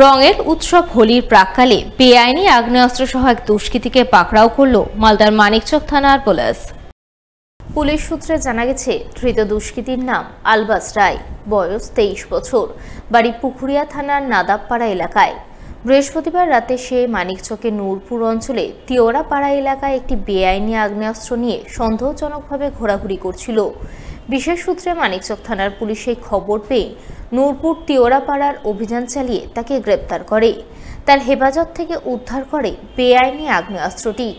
রঙের উৎসব হোলির প্রাক্কালে বেআইনি আগ্নেয়াস্ত্র সহ এক দুষ্কৃতীকে পাকড়াও করল মালদার মানিকচক থানার পুলিশ। পুলিশ সূত্রে জানা গেছে, ধৃত দুষ্কৃতীর নাম আলবাস রায়, বয়স 23 বছর, বাড়ি পুকুরিয়া থানার নাদাবপাড়া এলাকায়। বৃহস্পতিবার রাতে সে মানিকচকের নূরপুর অঞ্চলে তিওরাপাড়া এলাকায় একটি বেআইনি আগ্নেয়াস্ত্র নিয়ে সন্দেহজনকভাবে ঘোরাঘুরি করছিল। বিশেষ সূত্রে মানিকচক থানার পুলিশ এই খবর পেয়ে নূরপুর তিওরাপাড়ার অভিযান চালিয়ে তাকে গ্রেপ্তার করে। তার হেফাজত থেকে উদ্ধার করে বেআইনি আগ্নেয়াস্ত্রটি।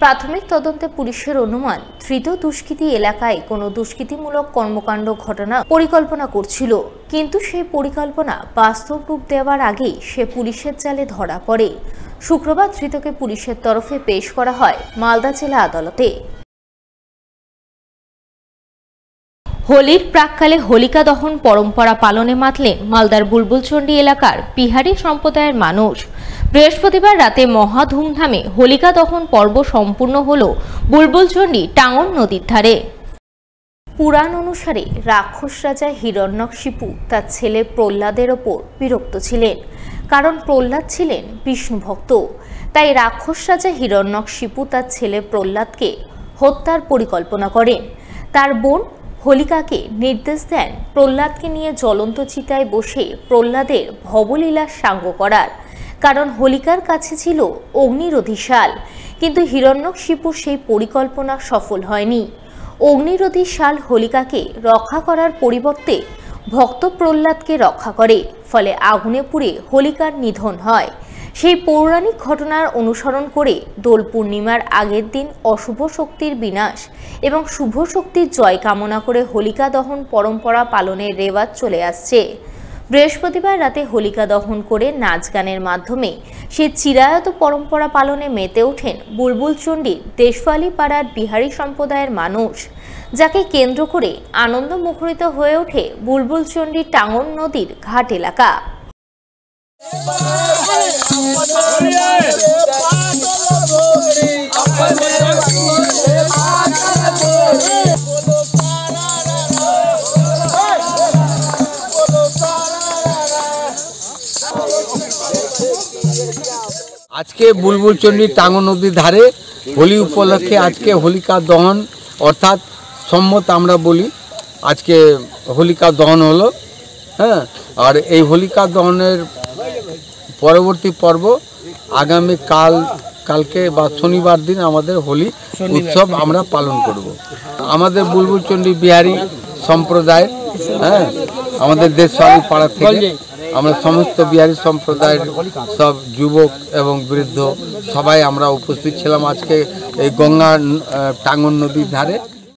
প্রাথমিক তদন্তে পুলিশের অনুমান, ধৃত দুষ্কৃতী এলাকায় কোনো দুষ্কৃতিমূলক কর্মকাণ্ড ঘটনা পরিকল্পনা করছিল, কিন্তু সেই পরিকল্পনা বাস্তব রূপ দেওয়ার আগেই সে পুলিশের জালে ধরা পড়ে। শুক্রবার ধৃতকে পুলিশের তরফে পেশ করা হয় মালদা জেলা আদালতে। হোলির প্রাক্কালে হোলিকা দহন পরম্পরা পালনে মাতলেন মালদার বুলবুলচন্ডী এলাকার বিহারি সম্প্রদায়ের মানুষ। বৃহস্পতিবার রাতে মহা ধুমধামে হোলিকা দহন পর্ব সম্পূর্ণ হল বুলবুলচন্ডী টাঙ্গন নদীর ধারে। পুরাণ অনুসারে রাক্ষস রাজা হিরণ্যকশিপু তার ছেলে প্রহ্লাদের ওপর বিরক্ত ছিলেন, কারণ প্রহ্লাদ ছিলেন বিষ্ণু ভক্ত। তাই রাক্ষস রাজা হিরণ্যকশিপু তার ছেলে প্রহ্লাদকে হত্যার পরিকল্পনা করেন। তার বোন হোলিকাকে নির্দেশ দেন প্রহ্লাদকে নিয়ে জ্বলন্ত চিতায় বসে প্রহ্লাদের ভবলীলা সাঙ্গ করার, কারণ হোলিকার কাছে ছিল অগ্নিরোধী শাল। কিন্তু হিরণ্যকশিপুর সেই পরিকল্পনা সফল হয়নি। অগ্নিরোধী শাল হোলিকাকে রক্ষা করার পরিবর্তে ভক্ত প্রহ্লাদকে রক্ষা করে, ফলে আগুনে পুড়ে হোলিকার নিধন হয়। সেই পৌরাণিক ঘটনার অনুসরণ করে দোল পূর্ণিমার আগের দিন অশুভ শক্তির বিনাশ এবং শুভ শক্তির জয় কামনা করে হোলিকা দহন পরম্পরা পালনের রেওয়াজ চলে আসছে। বৃহস্পতিবার রাতে হোলিকা দহন করে নাচ গানের মাধ্যমে সেই চিরায়ত পরম্পরা পালনে মেতে ওঠেন বুলবুলচন্ডীর দেশওয়ালি পাড়ার বিহারি সম্প্রদায়ের মানুষ, যাকে কেন্দ্র করে আনন্দ মুখরিত হয়ে ওঠে বুলবুলচন্ডী টাঙ্গন নদীর ঘাট এলাকা। আজকে বুলবুলচন্ডী টাঙ্গন নদীর ধারে হোলি উপলক্ষে আজকে হোলিকা দহন অর্থাৎ সম্মত আমরা বলি, আজকে হোলিকা দহন হলো। হ্যাঁ, আর এই হোলিকা দহনের পরবর্তী পর্ব আগামী কালকে বা শনিবার দিন আমাদের হোলি উৎসব আমরা পালন করব। আমাদের বুলবুলচন্ডী বিহারি সম্প্রদায়, হ্যাঁ, আমাদের দেশওয়ালি পাড়া থেকে আমরা সমস্ত বিহারি সম্প্রদায়ের সব যুবক এবং বৃদ্ধ সবাই আমরা উপস্থিত ছিলাম আজকে এই গঙ্গা টাঙ্গন নদীর ধারে।